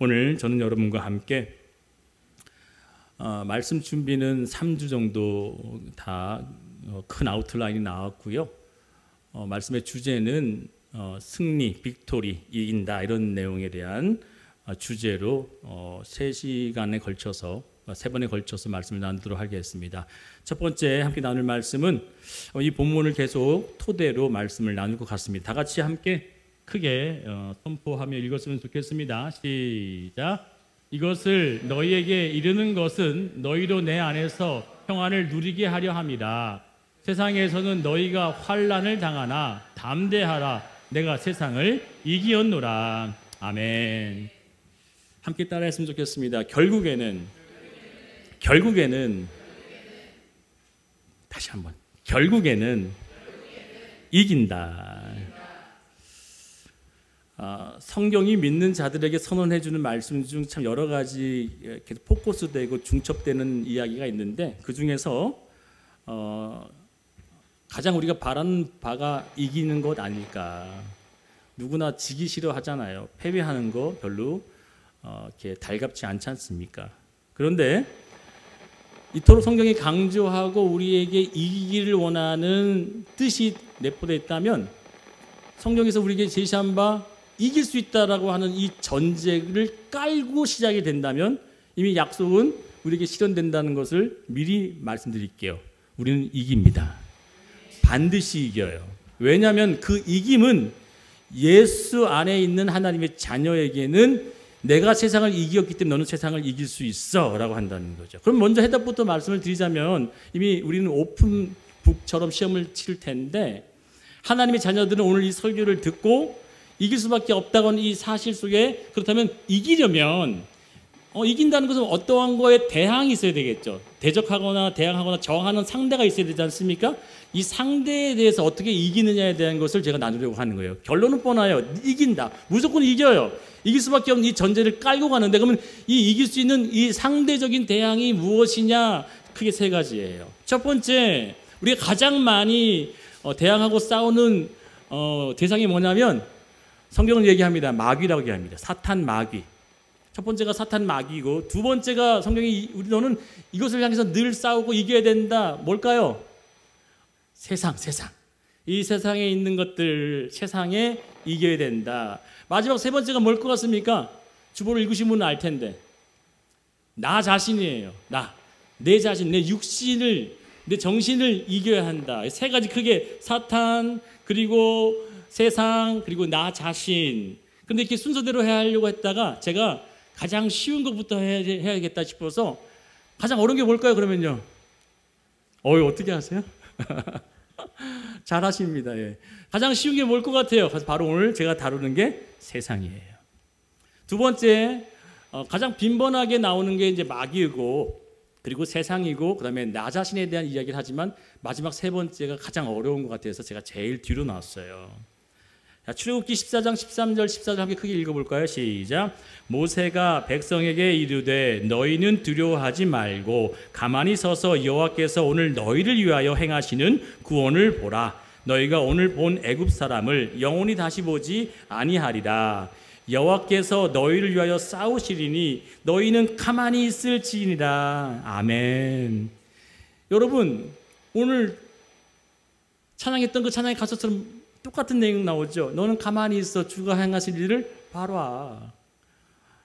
오늘 저는 여러분과 함께 말씀 준비는 3주 정도 다 큰 아웃라인이 나왔고요. 말씀의 주제는 승리, 빅토리, 이긴다 이런 내용에 대한 주제로 3시간에 걸쳐서 3번에 걸쳐서 말씀을 나누도록 하겠습니다. 첫 번째 함께 나눌 말씀은 이 본문을 계속 토대로 말씀을 나눌 것 같습니다. 다 같이 함께 크게 선포하며 읽었으면 좋겠습니다. 시작. 이것을 너희에게 이르는 것은 너희로 내 안에서 평안을 누리게 하려 함이라. 세상에서는 너희가 환난을 당하나 담대하라. 내가 세상을 이기었노라. 아멘. 함께 따라했으면 좋겠습니다. 결국에는 다시 한번 결국에는 이긴다. 성경이 믿는 자들에게 선언해주는 말씀 중 참 여러 가지 계속 포커스되고 중첩되는 이야기가 있는데 그 중에서 가장 우리가 바라는 바가 이기는 것 아닐까. 누구나 지기 싫어하잖아요. 패배하는 거 별로 이렇게 달갑지 않지 않습니까? 그런데 이토록 성경이 강조하고 우리에게 이기기를 원하는 뜻이 내포되어 있다면 성경에서 우리에게 제시한 바 이길 수 있다라고 하는 이 전제를 깔고 시작이 된다면 이미 약속은 우리에게 실현된다는 것을 미리 말씀드릴게요. 우리는 이깁니다. 반드시 이겨요. 왜냐하면 그 이김은 예수 안에 있는 하나님의 자녀에게는 내가 세상을 이겼기 때문에 너는 세상을 이길 수 있어 라고 한다는 거죠. 그럼 먼저 해답부터 말씀을 드리자면 이미 우리는 오픈북처럼 시험을 칠 텐데 하나님의 자녀들은 오늘 이 설교를 듣고 이길 수밖에 없다고 하는 이 사실 속에 그렇다면 이기려면 이긴다는 것은 어떠한 거에 대항이 있어야 되겠죠. 대적하거나 대항하거나 저항하는 상대가 있어야 되지 않습니까? 이 상대에 대해서 어떻게 이기느냐에 대한 것을 제가 나누려고 하는 거예요. 결론은 뻔해요. 이긴다. 무조건 이겨요. 이길 수밖에 없는 이 전제를 깔고 가는데 그러면 이 이길 수 있는 이 상대적인 대항이 무엇이냐? 크게 3가지예요. 첫 번째, 우리가 가장 많이 대항하고 싸우는 대상이 뭐냐면 성경은 얘기합니다. 마귀라고 얘기합니다. 사탄 마귀. 첫 번째가 사탄 마귀고 두 번째가 성경이 너는 이것을 향해서 늘 싸우고 이겨야 된다. 뭘까요? 세상. 이 세상에 있는 것들 세상에 이겨야 된다. 마지막 3번째가 뭘 것 같습니까? 주보를 읽으신 분은 알 텐데 나 자신이에요. 내 자신, 내 육신을, 내 정신을 이겨야 한다. 3가지 크게 사탄 그리고 세상 그리고 나 자신. 그런데 이렇게 순서대로 해야 하려고 했다가 제가 가장 쉬운 것부터 해야겠다 싶어서 가장 어려운 게 뭘까요? 그러면요. 어떻게 하세요? 잘하십니다. 예. 가장 쉬운 게 뭘 것 같아요? 바로 오늘 제가 다루는 게 세상이에요. 두 번째, 가장 빈번하게 나오는 게 이제 마귀이고 그리고 세상이고 그다음에 나 자신에 대한 이야기를 하지만 마지막 3번째가 가장 어려운 것 같아서 제가 제일 뒤로 나왔어요. 자, 출애굽기 14장 13절 14절 함께 크게 읽어볼까요? 시작. 모세가 백성에게 이르되 너희는 두려워하지 말고 가만히 서서 여호와께서 오늘 너희를 위하여 행하시는 구원을 보라. 너희가 오늘 본 애굽 사람을 영원히 다시 보지 아니하리라. 여호와께서 너희를 위하여 싸우시리니 너희는 가만히 있을지니라. 아멘. 여러분 오늘 찬양했던 그 찬양의 가사처럼 똑같은 내용 나오죠. 너는 가만히 있어. 주가 행하실 일을 봐라.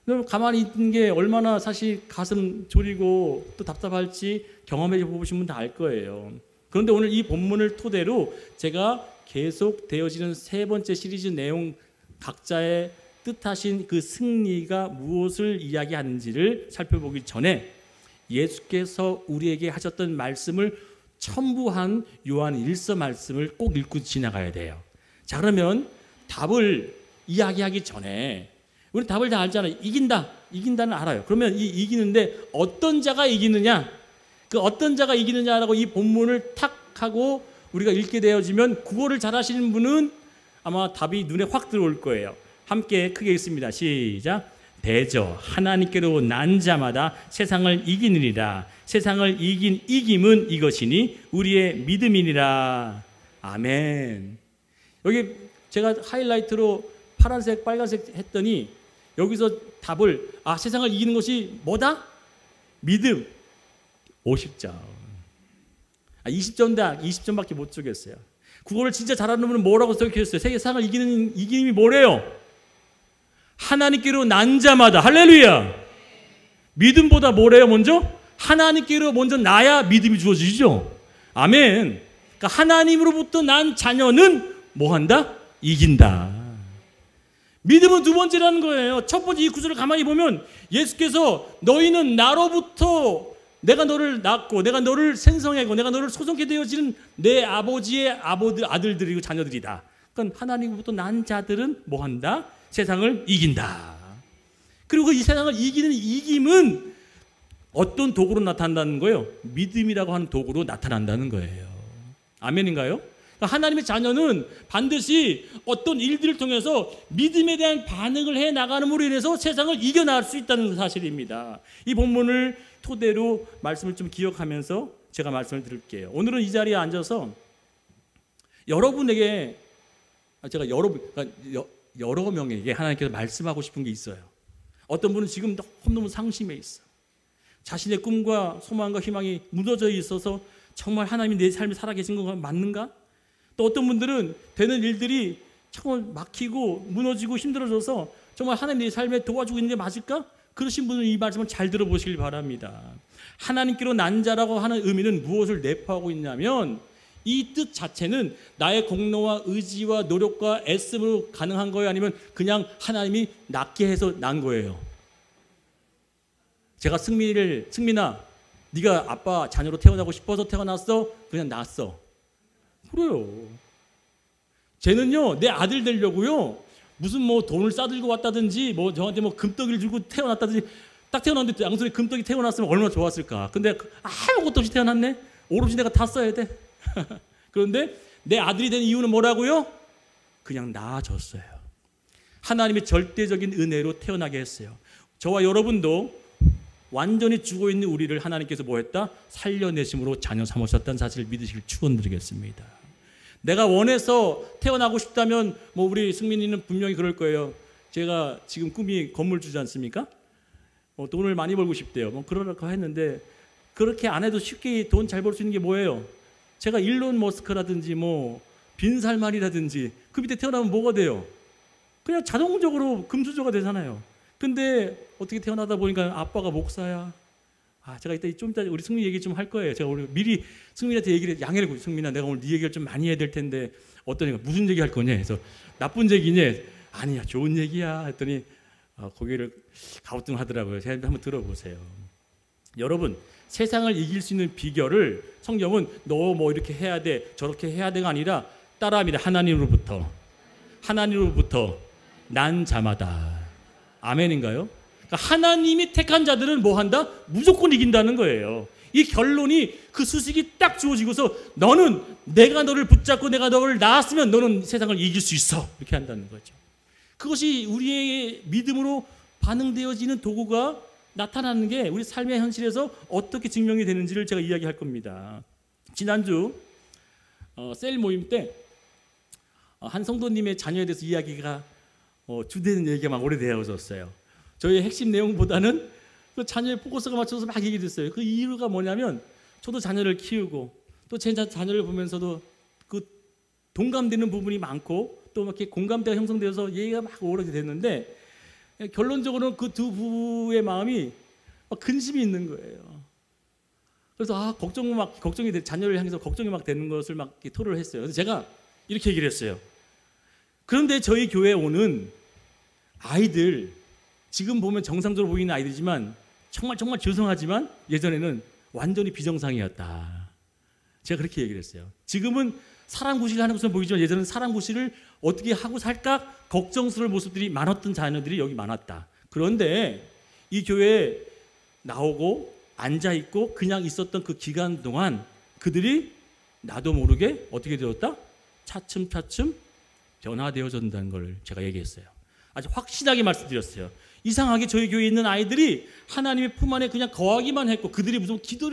너 가만히 있는 게 얼마나 사실 가슴 졸이고 또 답답할지 경험해 보시면 다 알 거예요. 그런데 오늘 이 본문을 토대로 제가 계속 되어지는 3번째 시리즈 내용 각자의 뜻하신 그 승리가 무엇을 이야기하는지를 살펴보기 전에 예수께서 우리에게 하셨던 말씀을 첨부한 요한 1서 말씀을 꼭 읽고 지나가야 돼요. 자, 그러면 답을 이야기하기 전에 우리 답을 다 알잖아요. 이긴다는 알아요. 그러면 이 이기는데 어떤 자가 이기느냐? 그 어떤 자가 이기느냐라고 이 본문을 탁 하고 우리가 읽게 되어지면 구호를 잘 하시는 분은 아마 답이 눈에 확 들어올 거예요. 함께 크게 읽습니다. 시작. 대저 하나님께로 난 자마다 세상을 이기느니라. 세상을 이긴 이김은 이것이니 우리의 믿음이니라. 아멘. 여기 제가 하이라이트로 파란색, 빨간색 했더니 여기서 답을 세상을 이기는 것이 뭐다? 믿음. 50점. 20점인데 20점밖에 못 주겠어요. 국어를 진짜 잘하는 분은 뭐라고 써있겠어요? 세상을 이기는 이김이 뭐래요? 하나님께로 난 자마다. 할렐루야. 믿음보다 뭐래요? 먼저 하나님께로 먼저 나야 믿음이 주어지죠. 아멘. 그러니까 하나님으로부터 난 자녀는 뭐한다? 이긴다. 믿음은 두 번째라는 거예요. 첫 번째 이 구절을 가만히 보면 예수께서 너희는 나로부터 내가 너를 낳고 내가 너를 생성하고 내가 너를 소송케 되어지는 내 아버지의 아들들이고 자녀들이다. 그러니까 하나님으로부터 난 자들은 뭐한다? 세상을 이긴다. 그리고 이 세상을 이기는 이김은 어떤 도구로 나타난다는 거예요? 믿음이라고 하는 도구로 나타난다는 거예요. 아멘인가요? 그러니까 하나님의 자녀는 반드시 어떤 일들을 통해서 믿음에 대한 반응을 해나가는으로 인해서 세상을 이겨나갈 수 있다는 사실입니다. 이 본문을 토대로 말씀을 좀 기억하면서 제가 말씀을 드릴게요. 오늘은 이 자리에 앉아서 여러분에게 제가 여러 명에게 하나님께서 말씀하고 싶은 게 있어요. 어떤 분은 지금 너무너무 상심해 있어. 자신의 꿈과 소망과 희망이 무너져 있어서 정말 하나님이 내 삶에 살아계신 거 맞는가? 또 어떤 분들은 되는 일들이 정말 막히고 무너지고 힘들어져서 정말 하나님 내 삶에 도와주고 있는 게 맞을까? 그러신 분은 이 말씀을 잘 들어보시길 바랍니다. 하나님께로 난 자라고 하는 의미는 무엇을 내포하고 있냐면 이 뜻 자체는 나의 공로와 의지와 노력과 애씀으로 가능한 거예요? 아니면 그냥 하나님이 낳게 해서 난 거예요? 제가 승민아 네가 아빠 자녀로 태어나고 싶어서 태어났어? 그냥 낳았어. 그래요. 쟤는요 내 아들 되려고요 무슨 뭐 돈을 싸들고 왔다든지 뭐 저한테 뭐 금떡이를 주고 태어났다든지 딱 태어났는데 양손에 금떡이 태어났으면 얼마나 좋았을까. 근데 아무것도 없이 태어났네. 오로지 내가 다 써야 돼. 그런데 내 아들이 된 이유는 뭐라고요? 그냥 낳아줬어요. 하나님의 절대적인 은혜로 태어나게 했어요. 저와 여러분도 완전히 죽어 있는 우리를 하나님께서 뭐 했다? 살려내심으로 자녀 삼으셨다는 사실을 믿으시길 축원드리겠습니다. 내가 원해서 태어나고 싶다면 뭐 우리 승민이는 분명히 그럴 거예요. 제가 지금 꿈이 건물주지 않습니까? 돈을 많이 벌고 싶대요. 뭐 그러라고 했는데 그렇게 안 해도 쉽게 돈 잘 벌 수 있는 게 뭐예요? 제가 일론 머스크라든지 뭐 빈살만이라든지 그 밑에 태어나면 뭐가 돼요? 그냥 자동적으로 금수저가 되잖아요. 근데 어떻게 태어나다 보니까 아빠가 목사야. 제가 이따 좀 이따 우리 승민 얘기 좀 할 거예요. 제가 오늘 미리 승민한테 얘기를 양해를 구해요. 승민아, 내가 오늘 네 얘기를 좀 많이 해야 될 텐데 어떠냐? 무슨 얘기 할 거냐? 해서 나쁜 얘기냐? 아니야, 좋은 얘기야. 했더니 고개를 가우뚱하더라고요. 제가 한번 들어보세요. 여러분, 세상을 이길 수 있는 비결을 성경은 너 뭐 이렇게 해야 돼, 저렇게 해야 돼가 아니라 따라합니다. 하나님으로부터 난 자마다. 아멘인가요? 그러니까 하나님이 택한 자들은 뭐 한다? 무조건 이긴다는 거예요. 이 결론이 그 수식이 딱 주어지고서 너는 내가 너를 붙잡고 내가 너를 낳았으면 너는 세상을 이길 수 있어. 이렇게 한다는 거죠. 그것이 우리의 믿음으로 반응되어지는 도구가 나타나는 게 우리 삶의 현실에서 어떻게 증명이 되는지를 제가 이야기할 겁니다. 지난주 셀 모임 때 한 성도님의 자녀에 대해서 이야기가 주되는 얘기가 막 오래되어졌어요. 저희의 핵심 내용보다는 그 자녀의 포커스가 맞춰서 막 얘기됐어요. 그 이유가 뭐냐면 저도 자녀를 키우고 또 제 자녀를 보면서도 그 동감되는 부분이 많고 또 막 이렇게 공감대가 형성되어서 얘기가 막 오르게 됐는데 결론적으로는 그 두 부부의 마음이 막 근심이 있는 거예요. 그래서 걱정이 돼, 자녀를 향해서 걱정이 막 되는 것을 막 토로를 했어요. 그래서 제가 이렇게 얘기를 했어요. 그런데 저희 교회에 오는 아이들, 지금 보면 정상적으로 보이는 아이들이지만 정말 죄송하지만 예전에는 완전히 비정상이었다. 제가 그렇게 얘기를 했어요. 지금은 사람 구실을 하는 것은 보이지만 예전에는 사람 구실을 어떻게 하고 살까 걱정스러운 모습들이 많았던 자녀들이 여기 많았다. 그런데 이 교회에 나오고 앉아있고 그냥 있었던 그 기간 동안 그들이 나도 모르게 어떻게 되었다? 차츰 변화되어진다는 걸 제가 얘기했어요. 아주 확실하게 말씀드렸어요. 이상하게 저희 교회에 있는 아이들이 하나님의 품 안에 그냥 거하기만 했고 그들이 무슨 기도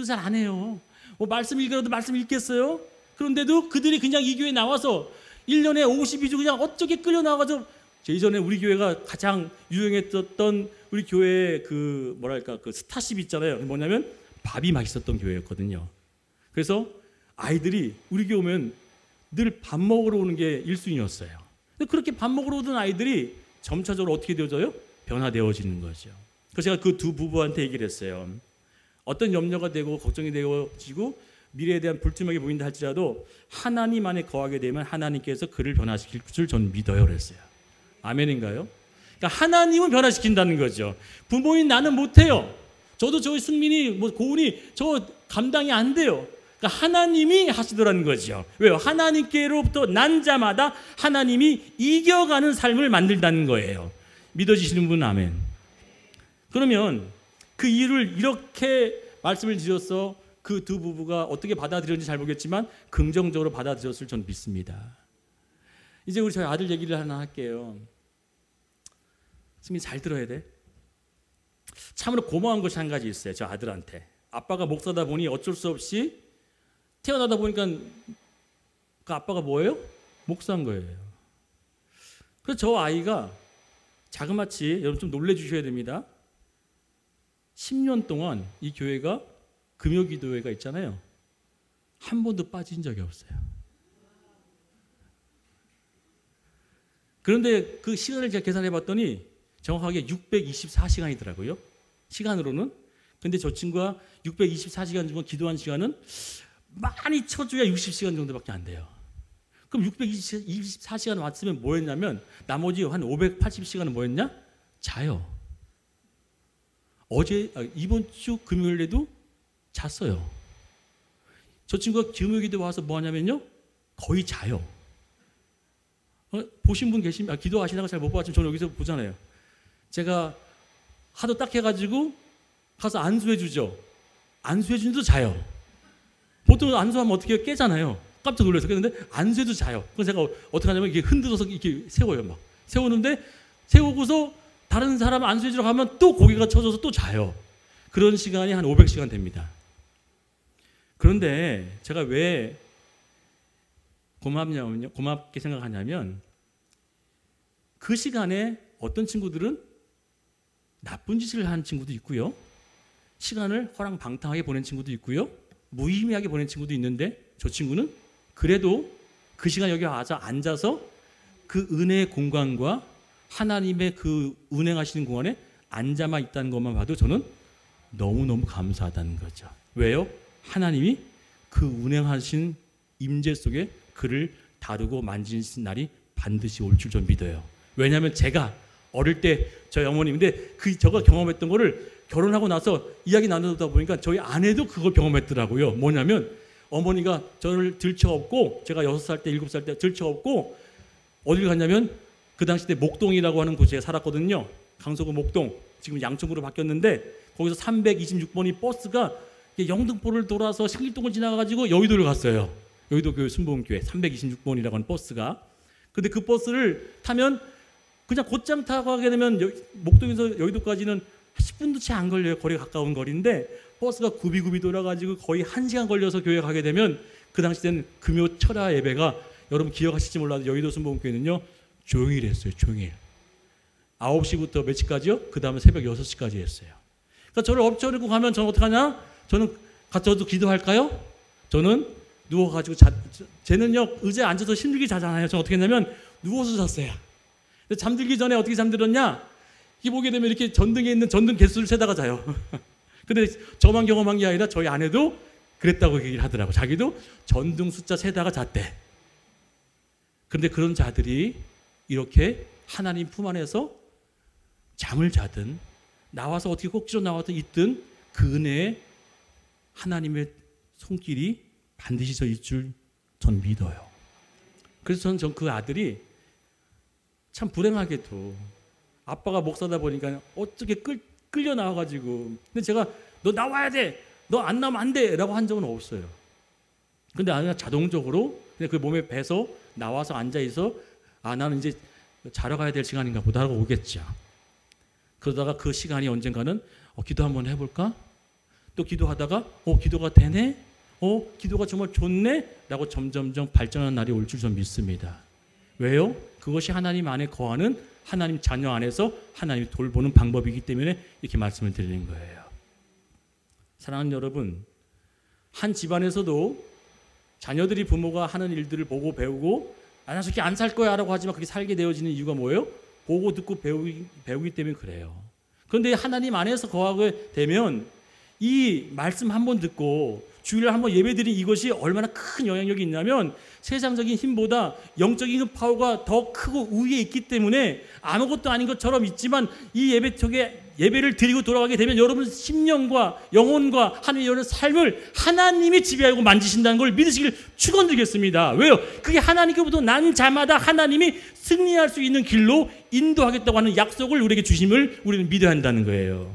잘 안 해요. 뭐 말씀 읽으라도 말씀 읽겠어요? 그런데도 그들이 그냥 이 교회에 나와서 1년에 52주 그냥 어쩌게 끌려 나와서 이전에 우리 교회가 가장 유행했던 우리 교회의 그 뭐랄까 그 스타십 있잖아요. 뭐냐면 밥이 맛있었던 교회였거든요. 그래서 아이들이 우리 교회 오면 늘 밥 먹으러 오는 게 1순위였어요. 근데 그렇게 밥 먹으러 오던 아이들이 점차적으로 어떻게 되어져요? 변화되어지는 거죠. 그래서 제가 그 두 부부한테 얘기를 했어요. 어떤 염려가 되고 걱정이 되어지고 미래에 대한 불투명이 보인다 할지라도 하나님 안에 거하게 되면 하나님께서 그를 변화시킬 줄 저는 믿어요 그랬어요. 아멘인가요? 그러니까 하나님은 변화시킨다는 거죠. 부모인 나는 못해요. 저도 저희 승민이 뭐 고은이 저 감당이 안 돼요. 그러니까 하나님이 하시더라는 거죠. 왜요? 하나님께로부터 난 자마다 하나님이 이겨가는 삶을 만들다는 거예요. 믿어지시는 분은 아멘. 그러면 그 일을 이렇게 말씀을 드려서 그 두 부부가 어떻게 받아들였는지 잘 모르겠지만 긍정적으로 받아들였을 전 믿습니다. 이제 우리 저희 아들 얘기를 하나 할게요. 승민 잘 들어야 돼. 참으로 고마운 것이 한 가지 있어요. 저 아들한테. 아빠가 목사다 보니 어쩔 수 없이 태어나다 보니까 그 아빠가 뭐예요? 목사인 거예요. 그래서 저 아이가 자그마치 여러분 좀 놀래주셔야 됩니다. 10년 동안 이 교회가 금요기도회가 있잖아요. 한 번도 빠진 적이 없어요. 그런데 그 시간을 제가 계산해 봤더니 정확하게 624시간이더라고요. 시간으로는. 근데 저 친구가 624시간 중에 기도한 시간은 많이 쳐줘야 60시간 정도밖에 안 돼요. 그럼 624시간 왔으면 뭐 했냐면 나머지 한 580시간은 뭐 했냐? 자요. 이번 주 금요일에도 잤어요. 저 친구가 금요기도 와서 뭐 하냐면요. 거의 자요. 보신 분 계시면 기도하시다가 잘 못 봤지만 저는 여기서 보잖아요. 제가 하도 딱 해가지고 가서 안수해 주죠. 안수해 주는데도 자요. 보통 안수하면 어떻게 깨잖아요. 깜짝 놀라서 깨는데 안수해도 자요. 그래서 제가 어떻게 하냐면 이게 흔들어서 이렇게 세워요. 막 세우는데 세우고서 다른 사람 안수해 주러 가면 또 고개가 쳐져서 또 자요. 그런 시간이 한 500시간 됩니다. 그런데 제가 왜 고맙게 생각하냐면 그 시간에 어떤 친구들은 나쁜 짓을 하는 친구도 있고요. 시간을 허랑방탕하게 보낸 친구도 있고요. 무의미하게 보낸 친구도 있는데 저 친구는 그래도 그 시간 여기 와서 앉아서 그 은혜의 공간과 하나님의 그 운행하시는 공간에 앉아만 있다는 것만 봐도 저는 너무너무 감사하다는 거죠. 왜요? 하나님이 그 운행하신 임재 속에 그를 다루고 만지신 날이 반드시 올 줄 전 믿어요. 왜냐하면 제가 어릴 때 저희 어머님인데 저가 경험했던 거를 결혼하고 나서 이야기 나누다 보니까 저희 아내도 그걸 경험했더라고요. 뭐냐면 어머니가 저를 들쳐업고 제가 6살 때 7살 때 들쳐업고 어딜 갔냐면 그 당시 때 목동이라고 하는 곳에 살았거든요. 강서구 목동. 지금 양천구로 바뀌었는데 거기서 326번이 버스가 영등포를 돌아서 신길동을 지나가가지고 여의도를 갔어요. 여의도 교회 순복음교회 326번이라고 하는 버스가. 근데 그 버스를 타면 그냥 곧장 타고 가게 되면 목동에서 여의도까지는 10분도 채 안 걸려요. 거리가 가까운 거리인데 버스가 굽이굽이 돌아가지고 거의 1시간 걸려서 교회 가게 되면 그 당시 때는 금요 철야 예배가 여러분 기억하실지 몰라도 여의도 순복음교회는요. 종일 했어요. 종일. 9시부터 몇 시까지요? 그 다음에 새벽 6시까지 했어요. 그러니까 저를 엎쳐놓고 가면 저는 어떡하냐? 저는 저도 기도할까요? 저는 누워가지고 쟤는요 의자에 앉아서 힘들게 자잖아요. 저는 어떻게 했냐면 누워서 잤어요. 근데 잠들기 전에 어떻게 잠들었냐? 이 보게 되면 이렇게 전등에 있는 전등 개수를 세다가 자요. 근데 저만 경험한 게 아니라 저희 아내도 그랬다고 얘기를 하더라고. 자기도 전등 숫자 세다가 잤대. 그런데 그런 자들이 이렇게 하나님 품 안에서 잠을 자든 나와서 어떻게 꼭지로 나와서 있든 그 은혜에 하나님의 손길이 반드시 저 있을 줄 전 믿어요. 그래서 저는 그 아들이 참 불행하게도 아빠가 목사다 보니까 어떻게 끌려 나와가지고 근데 제가 너 나와야 돼! 너 안 나오면 안 돼! 라고 한 적은 없어요. 근데 아내가 자동적으로 그냥 그 몸에 배서 나와서 앉아있어 나는 이제 자러 가야 될 시간인가 보다 하고 오겠죠. 그러다가 그 시간이 언젠가는 기도 한번 해볼까? 또 기도하다가 기도가 되네? 기도가 정말 좋네? 라고 점점점 발전하는 날이 올 줄 전 믿습니다. 왜요? 그것이 하나님 안에 거하는 하나님 자녀 안에서 하나님이 돌보는 방법이기 때문에 이렇게 말씀을 드리는 거예요. 사랑하는 여러분, 한 집안에서도 자녀들이 부모가 하는 일들을 보고 배우고 나 저렇게 안 살 거야 라고 하지만 그렇게 살게 되어지는 이유가 뭐예요? 보고 듣고 배우기 때문에 그래요. 그런데 하나님 안에서 거하게 되면 이 말씀 한 번 듣고 주일날 한번 예배드린 이것이 얼마나 큰 영향력이 있냐면 세상적인 힘보다 영적인 파워가 더 크고 우위에 있기 때문에 아무것도 아닌 것처럼 있지만 이 예배 속에 예배를 드리고 돌아가게 되면 여러분 심령과 영혼과 하나님의 여러 삶을 하나님이 지배하고 만지신다는 걸 믿으시길 축원드리겠습니다. 왜요? 그게 하나님께로부터 난 자마다 하나님이 승리할 수 있는 길로 인도하겠다고 하는 약속을 우리에게 주심을 우리는 믿어야 한다는 거예요.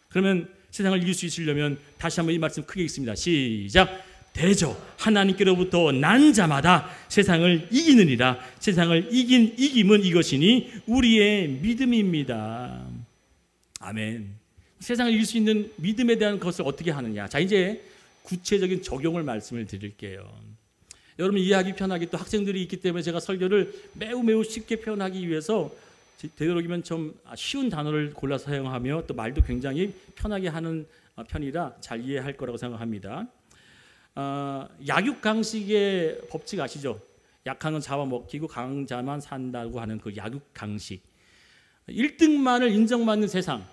그러면 세상을 이길 수 있으려면 다시 한번 이 말씀 크게 읽습니다. 시작. 대저 하나님께로부터 난 자마다 세상을 이기느니라. 세상을 이김은 이것이니 우리의 믿음입니다. 아멘. 세상을 이길 수 있는 믿음에 대한 것을 어떻게 하느냐. 자, 이제 구체적인 적용을 말씀을 드릴게요. 여러분 이해하기 편하게 또 학생들이 있기 때문에 제가 설교를 매우 쉽게 표현하기 위해서 되도록이면 좀 쉬운 단어를 골라 사용하며 또 말도 굉장히 편하게 하는 편이라 잘 이해할 거라고 생각합니다. 약육강식의 법칙 아시죠? 약한 건 잡아먹히고 강한 자만 산다고 하는 그 약육강식. 1등만을 인정받는 세상,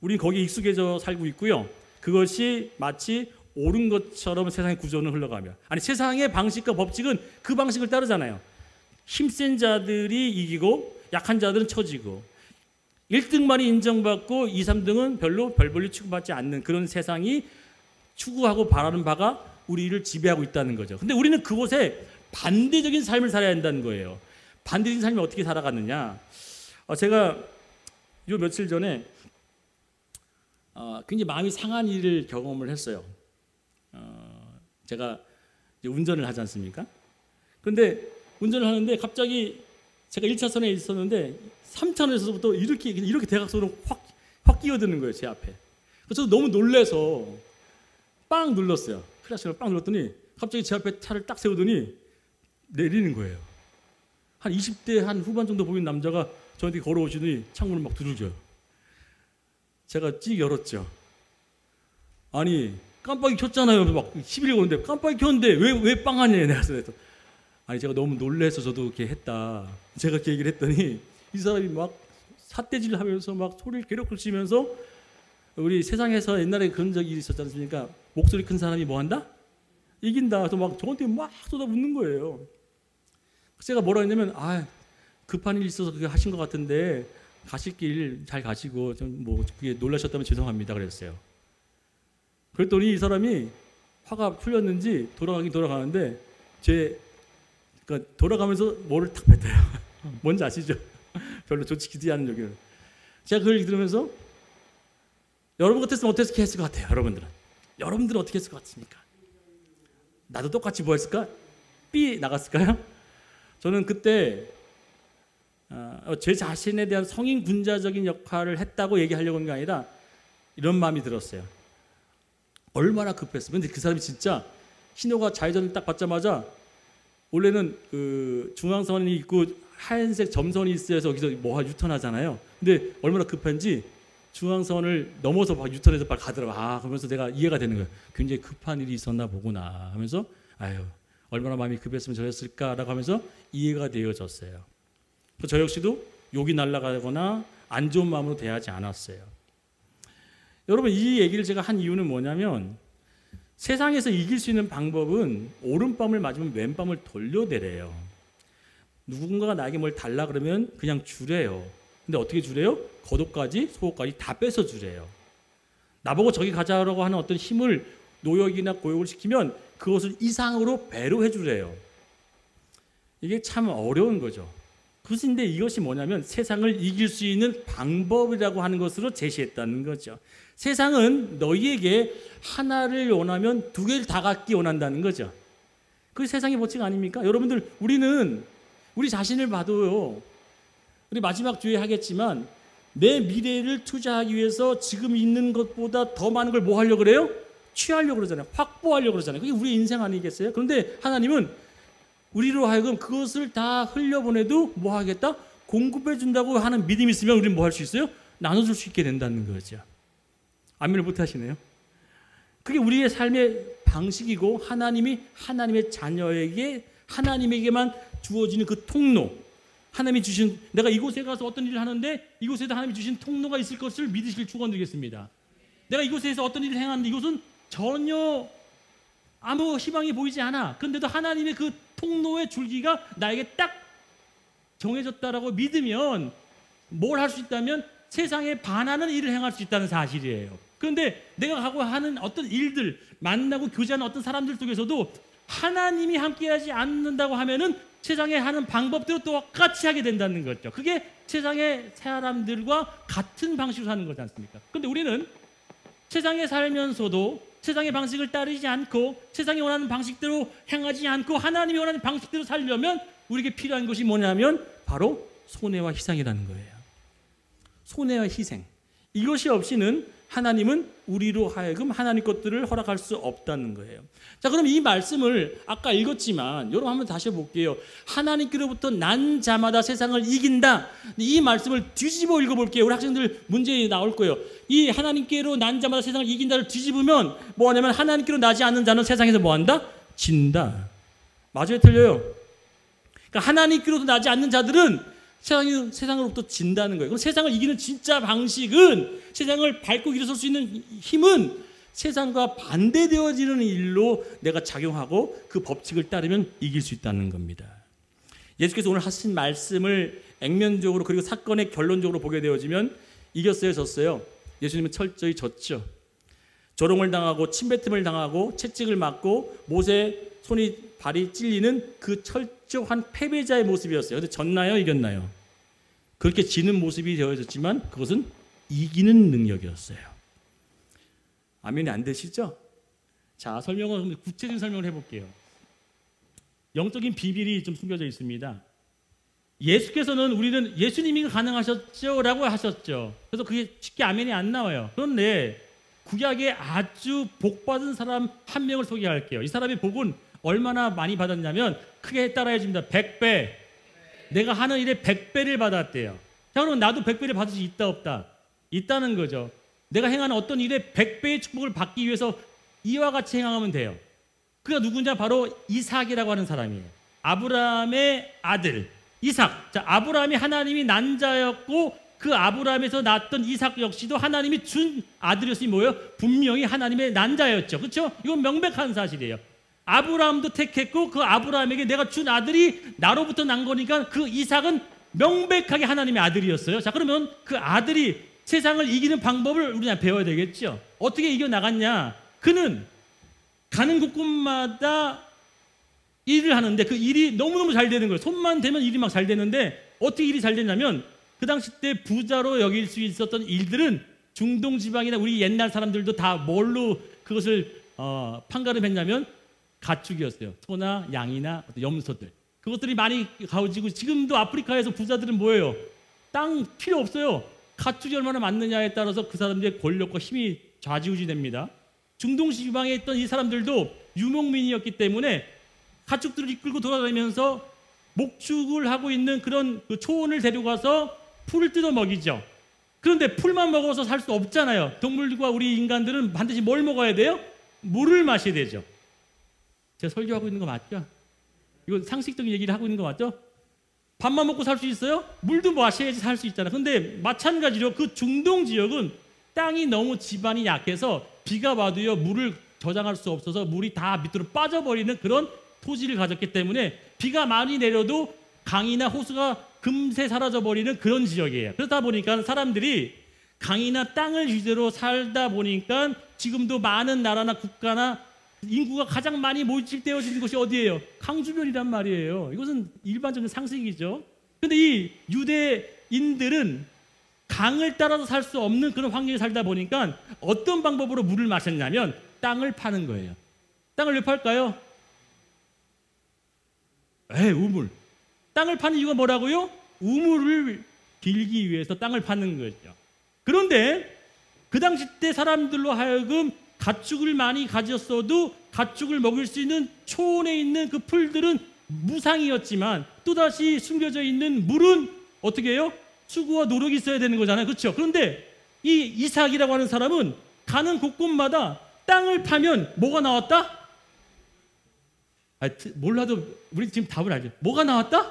우린 거기에 익숙해져 살고 있고요. 그것이 마치 옳은 것처럼 세상의 구조는 흘러가며, 아니 세상의 방식과 법칙은 그 방식을 따르잖아요. 힘센 자들이 이기고 약한 자들은 처지고 1등만이 인정받고 2, 3등은 별로 별 볼일 취급받지 않는 그런 세상이 추구하고 바라는 바가 우리를 지배하고 있다는 거죠. 근데 우리는 그곳에 반대적인 삶을 살아야 한다는 거예요. 반대적인 삶이 어떻게 살아가느냐. 제가 요 며칠 전에 굉장히 마음이 상한 일을 경험을 했어요. 제가 이제 운전을 하지 않습니까? 그런데 운전을 하는데 갑자기 제가 1차선에 있었는데 3차선에서부터 이렇게 대각선으로 확 끼어드는 거예요, 제 앞에. 그래서 저도 너무 놀라서 빵 눌렀어요. 클락션을 빵 눌렀더니 갑자기 제 앞에 차를 딱 세우더니 내리는 거예요. 한 20대 한 후반 정도 보이는 남자가 저한테 걸어오시더니 창문을 막 두들겨요. 제가 찍 열었죠. 아니 깜빡이 켰잖아요. 막 시비를 거는데 깜빡이 켰는데 왜 빵 하냐 내가 그래서 아니 제가 너무 놀라서 저도 이렇게 했다. 제가 그렇게 얘기를 했더니 이 사람이 막 삿대질 하면서 막 소리를 괴롭게 치면서 우리 세상에서 옛날에 그런 적이 있었지 않습니까? 목소리 큰 사람이 뭐 한다? 이긴다. 그래서 막 저한테 막 쏟아붓는 거예요. 제가 뭐라 했냐면 급한 일 있어서 그게 하신 것 같은데 가실 길 잘 가시고 좀 뭐 그게 놀라셨다면 죄송합니다 그랬어요. 그랬더니 이 사람이 화가 풀렸는지 돌아가는데 그러니까 돌아가면서 뭐를 탁 뱉어요. 뭔지 아시죠? 별로 좋지 않은 얘기를. 제가 그걸 들으면서 여러분 같았으면 어떻게 했을 것 같아요? 여러분들은 어떻게 했을 것 같습니까? 나도 똑같이 뭐 했을까? 삐 나갔을까요? 저는 그때 제 자신에 대한 성인 군자적인 역할을 했다고 얘기하려고 하는 게 아니라 이런 마음이 들었어요. 얼마나 급했어. 근데 그 사람이 진짜 신호가 좌회전을 딱 받자마자 원래는 그 중앙선이 있고 하얀색 점선이 있어서 여기서 뭐 유턴하잖아요. 근데 얼마나 급한지 중앙선을 넘어서 막 유턴해서 막 가더라고요. 그러면서 내가 이해가 되는 거예요. 굉장히 급한 일이 있었나 보구나 하면서 얼마나 마음이 급했으면 저랬을까라고 하면서 이해가 되어졌어요. 저 역시도 욕이 날아가거나 안 좋은 마음으로 대하지 않았어요. 여러분 이 얘기를 제가 한 이유는 뭐냐면 세상에서 이길 수 있는 방법은 오른밤을 맞으면 왼밤을 돌려대래요. 누군가가 나에게 뭘 달라 그러면 그냥 주래요. 근데 어떻게 주래요? 겉옷까지 속옷까지 다 뺏어 주래요. 나보고 저기 가자라고 하는 어떤 힘을 노역이나 고역을 시키면 그것을 이상으로 배로 해주래요. 이게 참 어려운 거죠. 그것인데 이것이 뭐냐면 세상을 이길 수 있는 방법이라고 하는 것으로 제시했다는 거죠. 세상은 너희에게 하나를 원하면 두 개를 다 갖기 원한다는 거죠. 그게 세상의 법칙 아닙니까? 여러분들 우리는 우리 자신을 봐도요. 우리 마지막 주에 하겠지만 내 미래를 투자하기 위해서 지금 있는 것보다 더 많은 걸 뭐 하려고 그래요? 취하려고 그러잖아요. 확보하려고 그러잖아요. 그게 우리 인생 아니겠어요? 그런데 하나님은 우리로 하여금 그것을 다 흘려보내도 뭐 하겠다? 공급해 준다고 하는 믿음이 있으면 우리는 뭐 할 수 있어요? 나눠줄 수 있게 된다는 거죠. 아멘을 못 하시네요. 그게 우리의 삶의 방식이고 하나님의 자녀에게 하나님에게만 주어지는 그 통로, 하나님이 주신, 내가 이곳에 가서 어떤 일을 하는데 이곳에도 하나님이 주신 통로가 있을 것을 믿으실 축원드리겠습니다. 내가 이곳에서 어떤 일을 행하는데 이곳은 전혀 아무 희망이 보이지 않아. 그런데도 하나님의 그 통로의 줄기가 나에게 딱 정해졌다라고 믿으면 뭘 할 수 있다면 세상에 반하는 일을 행할 수 있다는 사실이에요. 그런데 내가 하고 하는 어떤 일들, 만나고 교제하는 어떤 사람들 속에서도 하나님이 함께하지 않는다고 하면은 세상에 하는 방법대로 똑같이 하게 된다는 거죠. 그게 세상의 사람들과 같은 방식으로 사는 거지 않습니까? 그런데 우리는 세상에 살면서도 세상의 방식을 따르지 않고 세상이 원하는 방식대로 행하지 않고 하나님이 원하는 방식대로 살려면 우리에게 필요한 것이 뭐냐면 바로 손해와 희생이라는 거예요. 손해와 희생. 이것이 없이는 하나님은 우리로 하여금 하나님 것들을 허락할 수 없다는 거예요. 자, 그럼 이 말씀을 아까 읽었지만 여러분 한번 다시 볼게요. 하나님께로부터 난 자마다 세상을 이긴다. 이 말씀을 뒤집어 읽어볼게요. 우리 학생들 문제 나올 거예요. 이 하나님께로 난 자마다 세상을 이긴다를 뒤집으면 뭐냐면 하나님께로 나지 않는 자는 세상에서 뭐한다? 진다. 맞아요? 틀려요? 그러니까 하나님께로도 나지 않는 자들은 세상으로부터 진다는 거예요. 그럼 세상을 이기는 진짜 방식은, 세상을 밟고 일어설 수 있는 힘은 세상과 반대되어지는 일로 내가 작용하고 그 법칙을 따르면 이길 수 있다는 겁니다. 예수께서 오늘 하신 말씀을 액면적으로 그리고 사건의 결론적으로 보게 되어지면 이겼어요, 졌어요? 예수님은 철저히 졌죠. 조롱을 당하고 침뱉음을 당하고 채찍을 맞고 못에 손이 발이 찔리는 그 철저한 패배자의 모습이었어요. 근데 졌나요? 이겼나요? 그렇게 지는 모습이 되어졌지만 그것은 이기는 능력이었어요. 아멘이 안 되시죠? 자, 설명을 구체적인 설명을 해볼게요. 영적인 비밀이 좀 숨겨져 있습니다. 예수께서는 우리는 예수님이 가능하셨죠? 라고 하셨죠. 그래서 그게 쉽게 아멘이 안 나와요. 그런데 구약에 아주 복받은 사람 한 명을 소개할게요. 이 사람의 복은 얼마나 많이 받았냐면 크게 따라해 줍니다. 100배. 내가 하는 일에 100배를 받았대요. 자, 그럼 나도 100배를 받을 수 있다 없다? 있다는 거죠. 내가 행하는 어떤 일에 100배의 축복을 받기 위해서 이와 같이 행하면 돼요. 그가 누구냐? 바로 이삭이라고 하는 사람이에요. 아브라함의 아들 이삭. 자, 아브라함이 하나님이 난 자였고 그 아브라함에서 낳았던 이삭 역시도 하나님이 준 아들이었으니 뭐예요? 분명히 하나님의 난 자였죠. 그렇죠? 이건 명백한 사실이에요. 아브라함도 택했고 그 아브라함에게 내가 준 아들이 나로부터 난 거니까 그 이삭은 명백하게 하나님의 아들이었어요. 자, 그러면 그 아들이 세상을 이기는 방법을 우리가 배워야 되겠죠. 어떻게 이겨나갔냐? 그는 가는 곳곳마다 일을 하는데 그 일이 너무너무 잘 되는 거예요. 손만 대면 일이 막 잘 되는데 어떻게 일이 잘 됐냐면 그 당시 때 부자로 여길 수 있었던 일들은 중동 지방이나 우리 옛날 사람들도 다 뭘로 그것을 판가름했냐면 가축이었어요. 소나 양이나 염소들. 그것들이 많이 가지고 지금도 아프리카에서 부자들은 뭐예요? 땅 필요 없어요. 가축이 얼마나 많느냐에 따라서 그 사람들의 권력과 힘이 좌지우지됩니다. 중동 지방에 있던 이 사람들도 유목민이었기 때문에 가축들을 이끌고 돌아다니면서 목축을 하고 있는 그런 그 초원을 데려가서 풀을 뜯어 먹이죠. 그런데 풀만 먹어서 살 수 없잖아요. 동물과 우리 인간들은 반드시 뭘 먹어야 돼요? 물을 마셔야 되죠. 제가 설교하고 있는 거 맞죠? 이거 상식적인 얘기를 하고 있는 거 맞죠? 밥만 먹고 살 수 있어요? 물도 마셔야지 살 수 있잖아요. 근데 마찬가지로 그 중동 지역은 땅이 너무 지반이 약해서 비가 와도요 물을 저장할 수 없어서 물이 다 밑으로 빠져버리는 그런 토지를 가졌기 때문에 비가 많이 내려도 강이나 호수가 금세 사라져버리는 그런 지역이에요. 그렇다 보니까 사람들이 강이나 땅을 위주로 살다 보니까 지금도 많은 나라나 국가나 인구가 가장 많이 모집되어지는 곳이 어디예요? 강 주변이란 말이에요. 이것은 일반적인 상식이죠. 그런데 이 유대인들은 강을 따라서 살 수 없는 그런 환경에 살다 보니까 어떤 방법으로 물을 마셨냐면 땅을 파는 거예요. 땅을 왜 팔까요? 우물. 땅을 파는 이유가 뭐라고요? 우물을 길기 위해서 땅을 파는 거죠. 그런데 그 당시 때 사람들로 하여금 가축을 많이 가졌어도 가축을 먹일 수 있는 초원에 있는 그 풀들은 무상이었지만 또다시 숨겨져 있는 물은 어떻게 해요? 수고와 노력이 있어야 되는 거잖아요. 그렇죠? 그런데 이 이삭이라고 하는 사람은 가는 곳곳마다 땅을 파면 뭐가 나왔다? 몰라도 우리 지금 답을 알죠. 뭐가 나왔다?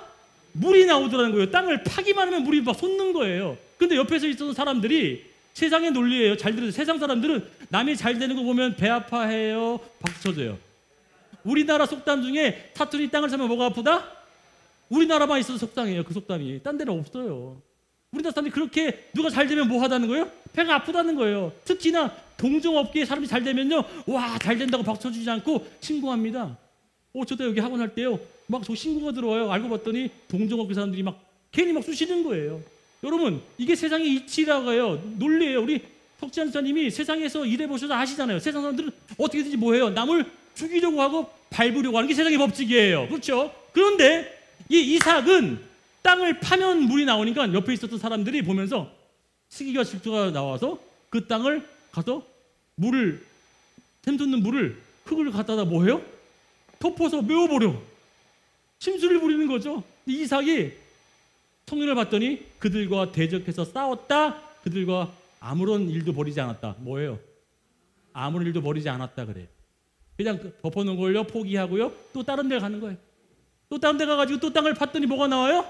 물이 나오더라는 거예요. 땅을 파기만 하면 물이 막 솟는 거예요. 근데 옆에서 있었던 사람들이 세상의 논리예요. 잘 들으세요. 세상 사람들은 남이 잘 되는 거 보면 배 아파해요. 박수 쳐줘요. 우리나라 속담 중에 사투리 땅을 사면 뭐가 아프다? 우리나라만 있어도 속담이에요. 그 속담이. 딴 데는 없어요. 우리나라 사람들이 그렇게 누가 잘 되면 뭐 하다는 거예요? 배가 아프다는 거예요. 특히나 동종업계에 사람이 잘 되면요, 와, 잘 된다고 박수 쳐주지 않고 신고합니다. 저도 여기 학원 할 때요, 막 저 신고가 들어와요. 알고 봤더니 동종업계 사람들이 막 괜히 막 쑤시는 거예요. 여러분, 이게 세상의 이치라고 해요. 논리예요. 우리 석지한 수사님이 세상에서 일해보셔서 아시잖아요. 세상 사람들은 어떻게든지 뭐 해요? 남을 죽이려고 하고 밟으려고 하는 게 세상의 법칙이에요. 그렇죠? 그런데 이 이삭은 땅을 파면 물이 나오니까 옆에 있었던 사람들이 보면서 시기가 질투가 나와서 그 땅을 가서 물을, 샘솟는 물을, 흙을 갖다가 뭐 해요? 덮어서 메워버려. 심술을 부리는 거죠. 이삭이 성령을 봤더니 그들과 대적해서 싸웠다. 그들과 아무런 일도 벌이지 않았다. 뭐예요? 아무런 일도 벌이지 않았다 그래요. 그냥 덮어놓은 걸요 포기하고요 또 다른 데 가는 거예요. 또 다른 데 가가지고 또 땅을 팠더니 뭐가 나와요?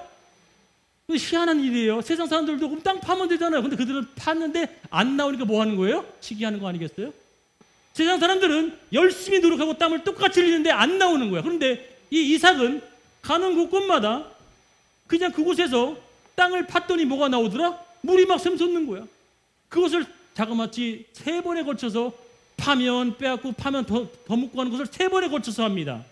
희한한 일이에요. 세상 사람들도 그럼 땅 파면 되잖아요. 근데 그들은 팠는데 안 나오니까 뭐 하는 거예요? 시기하는 거 아니겠어요? 세상 사람들은 열심히 노력하고 땀을 똑같이 흘리는데 안 나오는 거야. 그런데 이 이삭은 가는 곳곳마다 그냥 그곳에서 땅을 팠더니 뭐가 나오더라? 물이 막 샘솟는 거야. 그것을 자그마치 3번에 걸쳐서 파면 빼앗고 파면 더 묻고 하는 것을 3번에 걸쳐서 합니다.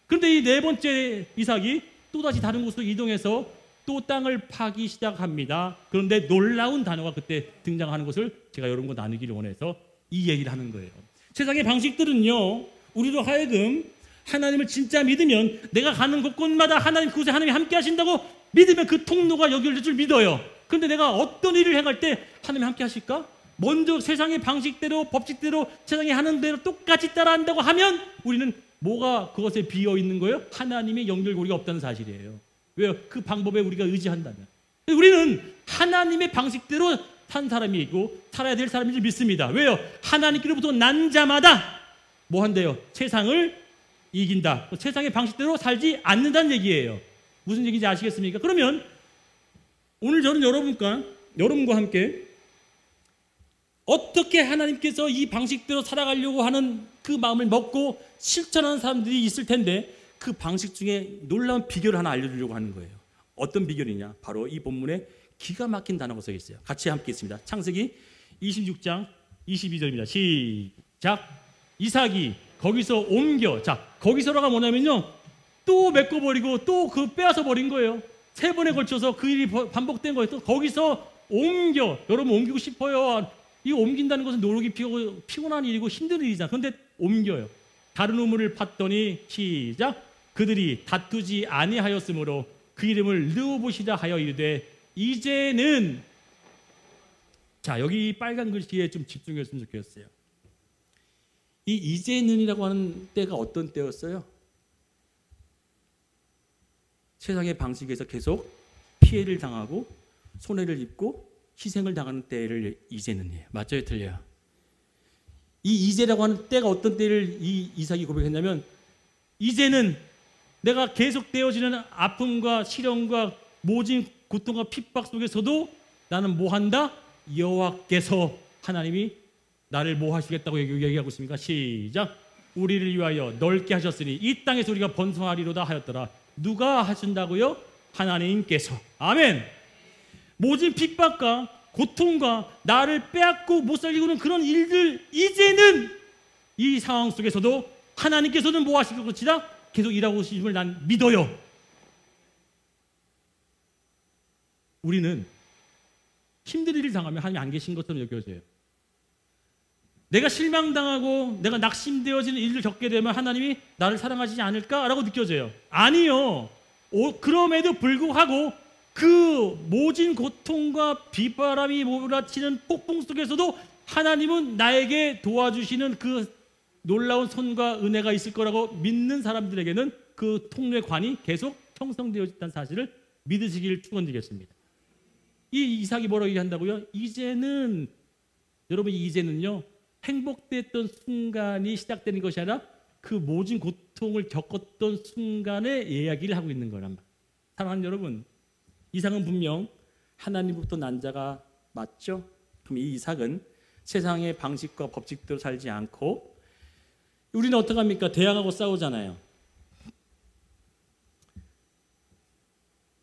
그런데 이 4번째 이삭이 또다시 다른 곳으로 이동해서 또 땅을 파기 시작합니다. 그런데 놀라운 단어가 그때 등장하는 것을 제가 여러분과 나누기를 원해서 이 얘기를 하는 거예요. 세상의 방식들은요, 우리로 하여금 하나님을 진짜 믿으면 내가 가는 곳곳마다 하나님, 그곳에 하나님이 함께 하신다고 믿으면 그 통로가 연결될 줄 믿어요. 그런데 내가 어떤 일을 행할 때 하나님이 함께 하실까? 먼저 세상의 방식대로, 법칙대로, 세상이 하는 대로 똑같이 따라한다고 하면 우리는 뭐가 그것에 비어 있는 거예요? 하나님의 연결고리가 없다는 사실이에요. 왜요? 그 방법에 우리가 의지한다면. 우리는 하나님의 방식대로 산 사람이 있고 살아야 될 사람인 줄 믿습니다. 왜요? 하나님께로부터 난 자마다 뭐 한대요? 세상을 이긴다. 세상의 방식대로 살지 않는다는 얘기예요. 무슨 얘기인지 아시겠습니까? 그러면 오늘 저는 여러분과 함께 어떻게 하나님께서 이 방식대로 살아가려고 하는 그 마음을 먹고 실천하는 사람들이 있을 텐데 그 방식 중에 놀라운 비결을 하나 알려주려고 하는 거예요. 어떤 비결이냐? 바로 이 본문에 기가 막힌 단어가 써 있어요. 같이 함께 있습니다. 창세기 26장 22절입니다. 시작. 이삭이 거기서 옮겨. 자, 거기서라가 뭐냐면요, 또 메꿔버리고 또 그 빼앗아 버린 거예요. 3번에 걸쳐서 그 일이 반복된 거예요. 또 거기서 옮겨. 여러분 옮기고 싶어요. 이 옮긴다는 것은 노력이 피곤한 일이고 힘든 일이잖아요. 그런데 옮겨요. 다른 우물을 팠더니 시작. 그들이 다투지 아니하였으므로 그 이름을 르호봇이라 하여 이르되 이제는, 자, 여기 빨간 글씨에 좀 집중했으면 좋겠어요. 이 이제는이라고 하는 때가 어떤 때였어요? 세상의 방식에서 계속 피해를 당하고 손해를 입고 희생을 당하는 때를 이제는이에요. 맞아요? 틀려요? 이 이제라고 하는 때가 어떤 때를 이 이삭이 고백했냐면, 이제는 내가 계속되어지는 아픔과 시련과 모진 고통과 핍박 속에서도 나는 뭐 한다? 여호와께서 하나님이 나를 뭐 하시겠다고 얘기하고 있습니까? 시작. 우리를 위하여 넓게 하셨으니 이 땅에서 우리가 번성하리로다 하였더라. 누가 하신다고요? 하나님께서. 아멘. 모진 핍박과 고통과 나를 빼앗고 못 살리고는 그런 일들, 이제는 이 상황 속에서도 하나님께서는 뭐 하실 것이다? 계속 일하고 계심을 난 믿어요. 우리는 힘든 일을 당하면 하나님이 안 계신 것처럼 여겨져요. 내가 실망당하고 내가 낙심되어지는 일을 겪게 되면 하나님이 나를 사랑하시지 않을까라고 느껴져요. 아니요. 그럼에도 불구하고 그 모진 고통과 비바람이 몰아치는 폭풍 속에서도 하나님은 나에게 도와주시는 그 놀라운 손과 은혜가 있을 거라고 믿는 사람들에게는 그 통로의 관이 계속 형성되어졌다는 사실을 믿으시길 축원드리겠습니다. 이 이삭이 뭐라고 얘기한다고요? 이제는 여러분 이제는요 행복됐던 순간이 시작되는 것이 아니라 그 모진 고통을 겪었던 순간의 이야기를 하고 있는 거란 말이에요. 사랑하는 여러분, 이삭은 분명 하나님부터 난 자가 맞죠? 그럼 이 이삭은 세상의 방식과 법칙대로 살지 않고 우리는 어떻게 합니까? 대항하고 싸우잖아요.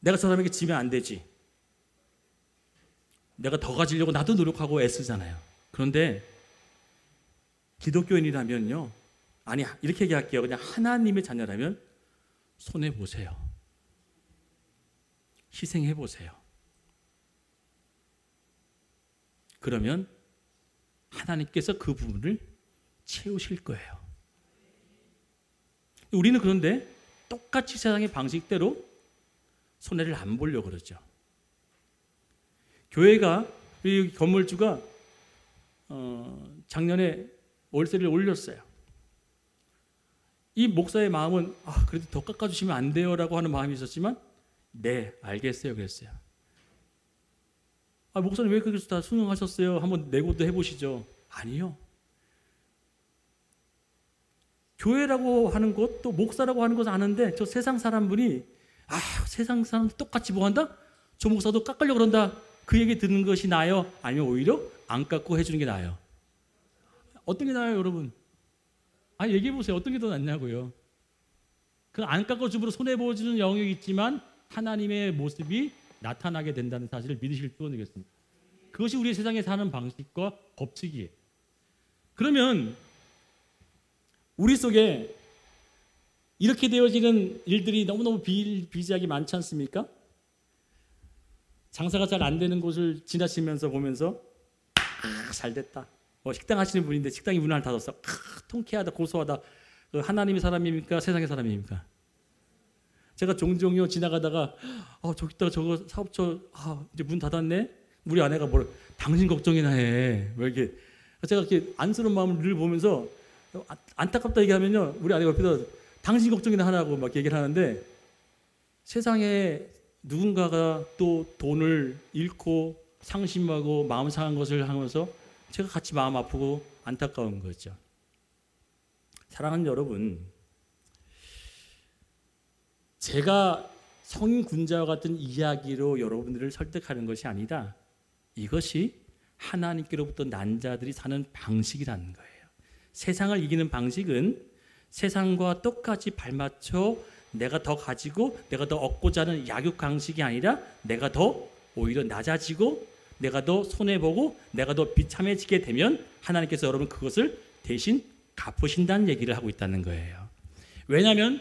내가 저 사람에게 지면 안 되지. 내가 더 가지려고 나도 노력하고 애쓰잖아요. 그런데 기독교인이라면요, 아니 이렇게 얘기할게요. 그냥 하나님의 자녀라면 손해보세요. 희생해보세요. 그러면 하나님께서 그 부분을 채우실 거예요. 우리는 그런데 똑같이 세상의 방식대로 손해를 안 보려고 그러죠. 교회가, 우리 건물주가 작년에 월세를 올렸어요. 이 목사의 마음은 그래도 더 깎아주시면 안 돼요 라고 하는 마음이 있었지만 네 알겠어요 그랬어요. 목사님 왜 그렇게 다 순응하셨어요? 한번 내고도 해보시죠. 아니요. 교회라고 하는 것, 또 목사라고 하는 것은 아는데 저 세상 사람분이 세상 사람 똑같이 뭐 한다? 저 목사도 깎으려고 그런다. 그 얘기 듣는 것이 나아요? 아니면 오히려 안 깎고 해주는 게 나아요? 어떤 게 나아요 여러분? 얘기해보세요. 어떤 게 더 낫냐고요. 그 안 깎아줌으로 손해보여주는 영역이 있지만 하나님의 모습이 나타나게 된다는 사실을 믿으실 필요는 그것이 우리 세상에 사는 방식과 법칙이에요. 그러면 우리 속에 이렇게 되어지는 일들이 너무너무 비일비재하게 많지 않습니까? 장사가 잘 안 되는 곳을 지나치면서 보면서 잘 됐다. 식당 하시는 분인데 식당이 문을 닫았어. 통쾌하다, 고소하다. 하나님의 사람입니까? 세상의 사람입니까? 제가 종종요 지나가다가 저기다가 저거 사업처 이제 문 닫았네. 우리 아내가 당신 걱정이나 해. 왜 이렇게 제가 이렇게 안쓰러운 마음을 늘 보면서 안타깝다 얘기하면요 우리 아내가 옆에서 당신 걱정이나 하라고 막 얘기를 하는데 세상에 누군가가 또 돈을 잃고 상심하고 마음 상한 것을 하면서 제가 같이 마음 아프고 안타까운 거죠. 사랑하는 여러분, 제가 성인 군자와 같은 이야기로 여러분들을 설득하는 것이 아니라 이것이 하나님께로부터 난 자들이 사는 방식이라는 거예요. 세상을 이기는 방식은 세상과 똑같이 발맞춰 내가 더 가지고 내가 더 얻고자 하는 약육 방식이 아니라 내가 더 오히려 낮아지고 내가 더 손해보고 내가 더 비참해지게 되면 하나님께서 여러분 그것을 대신 갚으신다는 얘기를 하고 있다는 거예요. 왜냐하면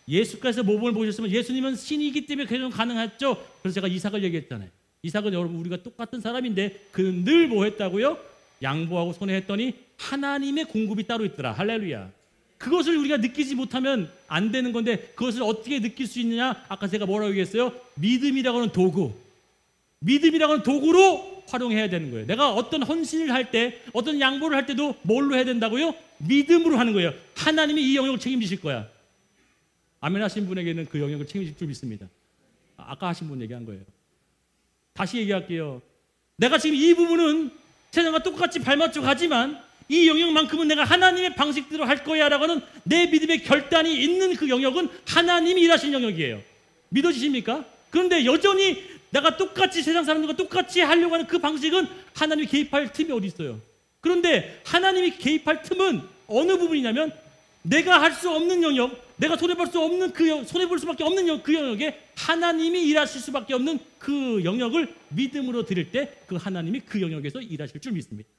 예수께서 모범을 보셨으면 예수님은 신이기 때문에 그냥 가능했죠. 그래서 제가 이삭을 얘기했잖아요. 이삭은 여러분 우리가 똑같은 사람인데 그는 늘 뭐 했다고요? 양보하고 손해했더니 하나님의 공급이 따로 있더라. 할렐루야. 그것을 우리가 느끼지 못하면 안 되는 건데 그것을 어떻게 느낄 수 있느냐? 아까 제가 뭐라고 얘기했어요? 믿음이라고 하는 도구. 믿음이라고 하는 도구로 활용해야 되는 거예요. 내가 어떤 헌신을 할 때, 어떤 양보를 할 때도 뭘로 해야 된다고요? 믿음으로 하는 거예요. 하나님이 이 영역을 책임지실 거야. 아멘 하신 분에게는 그 영역을 책임질 줄 믿습니다. 아까 하신 분 얘기한 거예요. 다시 얘기할게요. 내가 지금 이 부분은 세상과 똑같이 발맞춰 가지만 이 영역만큼은 내가 하나님의 방식대로 할 거야 라고 하는 내 믿음의 결단이 있는 그 영역은 하나님이 일하신 영역이에요. 믿어지십니까? 그런데 여전히 내가 똑같이 세상 사람들과 똑같이 하려고 하는 그 방식은 하나님이 개입할 틈이 어디 있어요? 그런데 하나님이 개입할 틈은 어느 부분이냐면 내가 할 수 없는 영역, 내가 손해볼 수 없는 손해볼 수밖에 없는 영역, 그 영역에 하나님이 일하실 수밖에 없는 그 영역을 믿음으로 드릴 때 그 하나님이 그 영역에서 일하실 줄 믿습니다.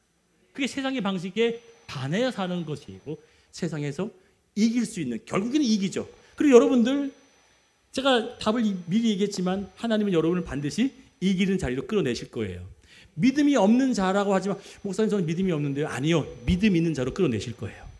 그게 세상의 방식에 반해야 사는 것이고 세상에서 이길 수 있는, 결국에는 이기죠. 그리고 여러분들, 제가 답을 미리 얘기했지만 하나님은 여러분을 반드시 이기는 자리로 끌어내실 거예요. 믿음이 없는 자라고 하지만 목사님 저는 믿음이 없는데요. 아니요. 믿음 있는 자로 끌어내실 거예요.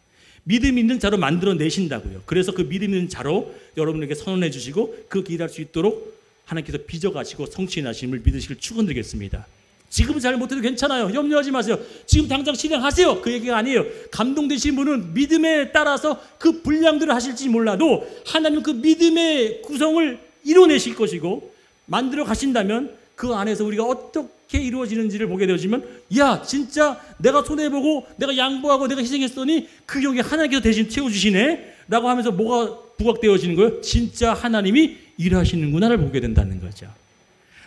믿음 있는 자로 만들어내신다고요. 그래서 그 믿음 있는 자로 여러분에게 선언해 주시고 그렇게 일할 수 있도록 하나님께서 빚어가시고 성취해 나심을 믿으시길 축원드리겠습니다. 지금은 잘 못해도 괜찮아요. 염려하지 마세요. 지금 당장 실행하세요. 그 얘기가 아니에요. 감동되신 분은 믿음에 따라서 그 분량들을 하실지 몰라도 하나님은 그 믿음의 구성을 이뤄내실 것이고 만들어 가신다면 그 안에서 우리가 어떻게 이루어지는지를 보게 되어지면 야 진짜 내가 손해보고 내가 양보하고 내가 희생했더니 그 영역에 하나님께서 대신 채워주시네 라고 하면서 뭐가 부각되어지는 거예요? 진짜 하나님이 일하시는구나를 보게 된다는 거죠.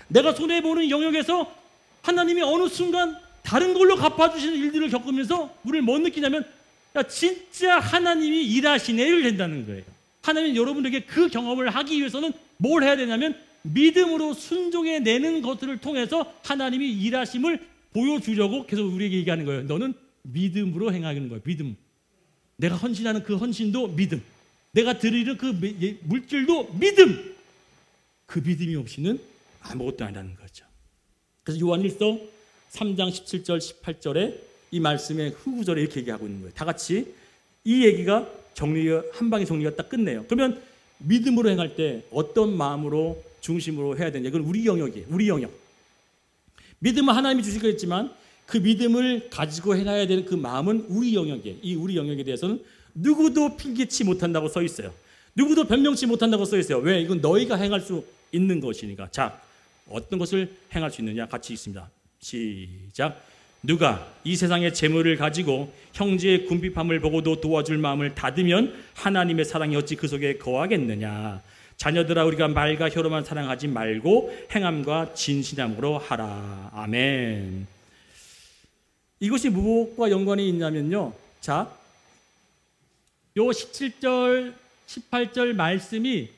내가 손해보는 영역에서 하나님이 어느 순간 다른 걸로 갚아주시는 일들을 겪으면서 우리를 못 느끼냐면 야, 진짜 하나님이 일하시네를 된다는 거예요. 하나님은 여러분에게 그 경험을 하기 위해서는 뭘 해야 되냐면 믿음으로 순종해내는 것들을 통해서 하나님이 일하심을 보여주려고 계속 우리에게 얘기하는 거예요. 너는 믿음으로 행하는 거예요. 믿음. 내가 헌신하는 그 헌신도 믿음. 내가 드리는 그 물질도 믿음. 그 믿음이 없이는 아무것도 아니라는 거죠. 그래서 요한일서 3장 17절 18절에 이 말씀의 후구절에 이렇게 얘기하고 있는 거예요. 다 같이 이 얘기가 한 방에 정리가 딱 끝내요. 그러면 믿음으로 행할 때 어떤 마음으로 중심으로 해야 되냐? 이건 우리 영역이에요. 우리 영역. 믿음은 하나님이 주실 거겠지만 그 믿음을 가지고 행해야 되는 그 마음은 우리 영역이에요. 이 우리 영역에 대해서는 누구도 필기치 못한다고 써 있어요. 누구도 변명치 못한다고 써 있어요. 왜? 이건 너희가 행할 수 있는 것이니까. 자, 어떤 것을 행할 수 있느냐? 같이 읽습니다. 시작. 누가 이 세상의 재물을 가지고 형제의 궁핍함을 보고도 도와줄 마음을 닫으면 하나님의 사랑이 어찌 그 속에 거하겠느냐. 자녀들아 우리가 말과 혀로만 사랑하지 말고 행함과 진실함으로 하라. 아멘. 이것이 무엇과 연관이 있냐면요. 자, 요 17절 18절 말씀이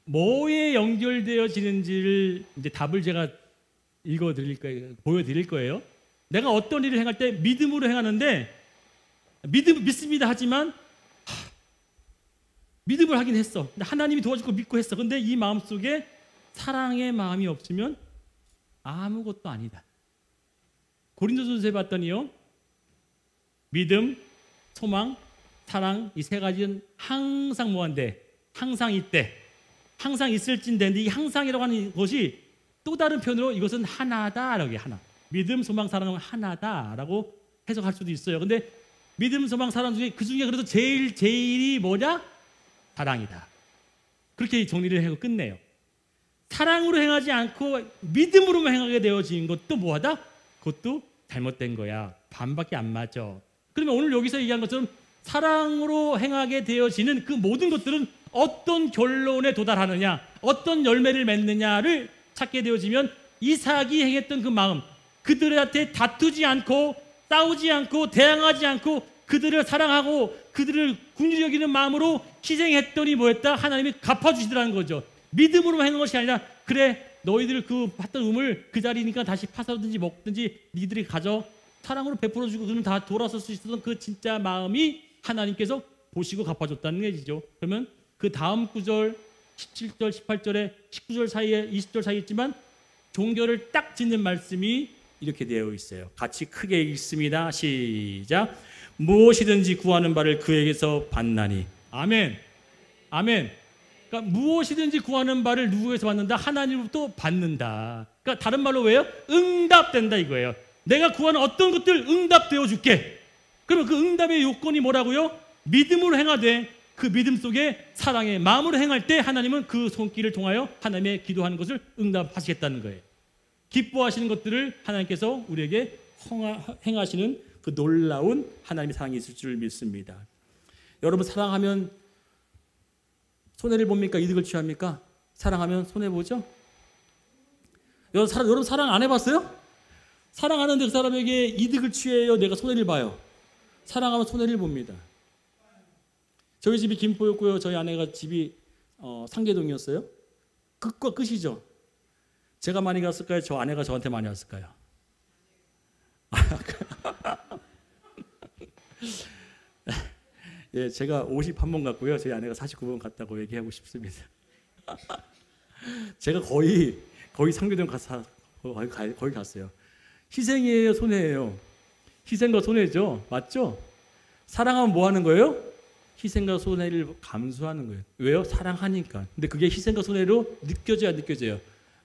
뭐에 연결되어지는지를 이제 답을 제가 읽어드릴 거예요. 보여드릴 거예요. 내가 어떤 일을 행할 때 믿음으로 행하는데 믿습니다 하지만 믿음을 하긴 했어. 근데 하나님이 도와줄 거 믿고 했어. 근데 이 마음속에 사랑의 마음이 없으면 아무것도 아니다. 고린도전서에 봤더니요. 믿음, 소망, 사랑 이 세 가지는 항상 뭐한데? 항상 있대. 항상 있을진데 이 항상이라고 하는 것이 또 다른 표현으로 이것은 하나다라고 해요. 하나. 믿음, 소망, 사랑은 하나다라고 해석할 수도 있어요. 근데 믿음, 소망, 사랑 중에 그 중에 그래도 제일이 뭐냐? 사랑이다. 그렇게 정리를 하고 끝내요. 사랑으로 행하지 않고 믿음으로만 행하게 되어진 것도 뭐하다? 그것도 잘못된 거야. 반밖에 안 맞아. 그러면 오늘 여기서 얘기한 것처럼 사랑으로 행하게 되어지는 그 모든 것들은 어떤 결론에 도달하느냐, 어떤 열매를 맺느냐를 찾게 되어지면 이삭이 행했던 그 마음, 그들한테 다투지 않고 싸우지 않고 대항하지 않고 그들을 사랑하고 그들을 긍휼히 여기는 마음으로 희생했더니 뭐했다? 하나님이 갚아주시더라는 거죠. 믿음으로 하는 것이 아니라 그래 너희들 그 받던 우물 그 자리니까 다시 파서든지 먹든지 니들이 가져 사랑으로 베풀어주고 그러면 다 돌아설 수 있었던 그 진짜 마음이 하나님께서 보시고 갚아줬다는 얘기죠. 그러면 그 다음 구절 17절 18절에 19절 사이에 20절 사이에 있지만 종결을 딱 짓는 말씀이 이렇게 되어 있어요. 같이 크게 읽습니다. 시작. 무엇이든지 구하는 바를 그에게서 받나니. 아멘. 아멘. 그러니까 무엇이든지 구하는 바를 누구에게서 받는다? 하나님으로부터 받는다. 그러니까 다른 말로 왜요? 응답된다 이거예요. 내가 구하는 어떤 것들 응답되어 줄게. 그러면 그 응답의 요건이 뭐라고요? 믿음으로 행하되 그 믿음 속에 사랑의 마음으로 행할 때 하나님은 그 손길을 통하여 하나님의 기도하는 것을 응답하시겠다는 거예요. 기뻐하시는 것들을 하나님께서 우리에게 행하시는 그 놀라운 하나님의 사랑이 있을 줄 믿습니다. 여러분 사랑하면 손해를 봅니까? 이득을 취합니까? 사랑하면 손해보죠? 여러분 사랑 안 해봤어요? 사랑하는데 그 사람에게 이득을 취해요? 내가 손해를 봐요? 사랑하면 손해를 봅니다. 저희 집이 김포였고요. 저희 아내가 집이 상계동이었어요. 끝과 끝이죠. 제가 많이 갔을까요? 저 아내가 저한테 많이 왔을까요? 예, 제가 51번 갔고요. 저희 아내가 49번 갔다고 얘기하고 싶습니다. 제가 거의 상계동 가서 거의 갔어요. 희생이에요, 손해예요? 희생과 손해죠. 맞죠? 사랑하면 뭐 하는 거예요? 희생과 손해를 감수하는 거예요. 왜요? 사랑하니까. 근데 그게 희생과 손해로 느껴져야 느껴져요.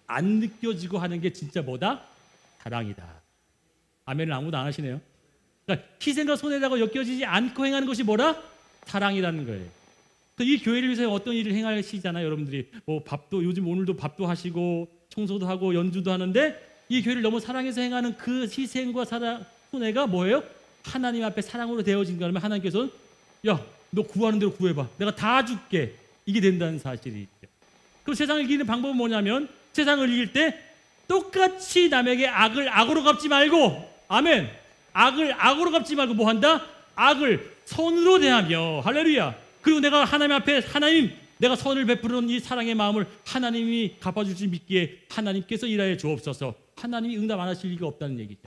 안 느껴지고 하는 게 진짜 뭐다? 사랑이다. 아멘을 아무도 안 하시네요. 그러니까 희생과 손해라고 엮여지지 않고 행하는 것이 뭐라? 사랑이라는 거예요. 이 교회를 위해서 어떤 일을 행하시잖아요. 여러분들이 뭐 밥도 요즘 오늘도 밥도 하시고 청소도 하고 연주도 하는데 이 교회를 너무 사랑해서 행하는 그 희생과 사랑, 손해가 뭐예요? 하나님 앞에 사랑으로 되어진 거라면 하나님께서는 야, 너 구하는 대로 구해봐. 내가 다 줄게. 이게 된다는 사실이 있죠. 그럼 세상을 이기는 방법은 뭐냐면 세상을 이길 때 똑같이 남에게 악을 악으로 갚지 말고 아멘. 악을 악으로 갚지 말고 뭐 한다? 악을 선으로 대하며 할렐루야. 그리고 내가 하나님 앞에 하나님 내가 선을 베푸는 이 사랑의 마음을 하나님이 갚아줄 줄 믿기에 하나님께서 일하여 주옵소서. 하나님이 응답 안 하실 리가 없다는 얘기죠.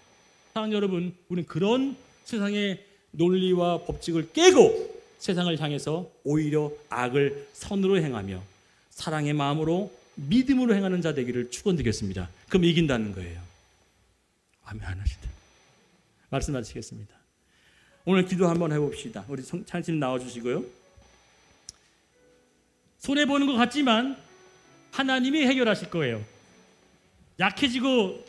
사랑 여러분, 우리는 그런 세상의 논리와 법칙을 깨고 세상을 향해서 오히려 악을 선으로 행하며 사랑의 마음으로 믿음으로 행하는 자 되기를 축원드리겠습니다. 그럼 이긴다는 거예요. 아멘 안 하시다. 말씀 마치겠습니다. 오늘 기도 한번 해봅시다. 우리 찬양팀 나와주시고요. 손해보는 것 같지만 하나님이 해결하실 거예요. 약해지고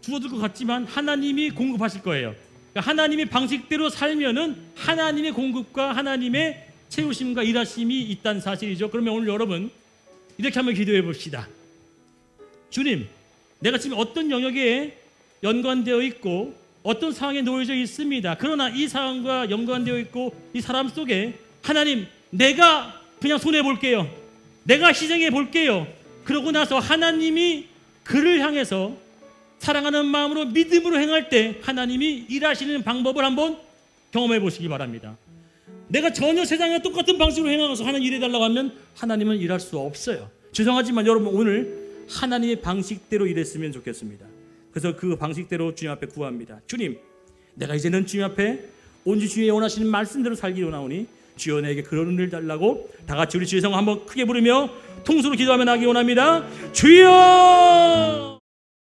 줄어들 것 같지만 하나님이 공급하실 거예요. 그러니까 하나님의 방식대로 살면은 하나님의 공급과 하나님의 채우심과 일하심이 있다는 사실이죠. 그러면 오늘 여러분 이렇게 한번 기도해 봅시다. 주님, 내가 지금 어떤 영역에 연관되어 있고 어떤 상황에 놓여져 있습니다. 그러나 이 상황과 연관되어 있고 이 사람 속에 하나님, 내가 그냥 손해볼게요. 내가 희생해 볼게요. 그러고 나서 하나님이 그를 향해서 사랑하는 마음으로 믿음으로 행할 때 하나님이 일하시는 방법을 한번 경험해 보시기 바랍니다. 내가 전혀 세상과 똑같은 방식으로 행하면서 하나님 일해달라고 하면 하나님은 일할 수 없어요. 죄송하지만 여러분 오늘 하나님의 방식대로 일했으면 좋겠습니다. 그래서 그 방식대로 주님 앞에 구합니다. 주님, 내가 이제는 주님 앞에 온전히 주님의 원하시는 말씀대로 살기로 나오니 주여 내게 그런 은혜를 달라고 다 같이 우리 주의 성 한번 크게 부르며 통수로 기도하며 나기 원합니다. 주여!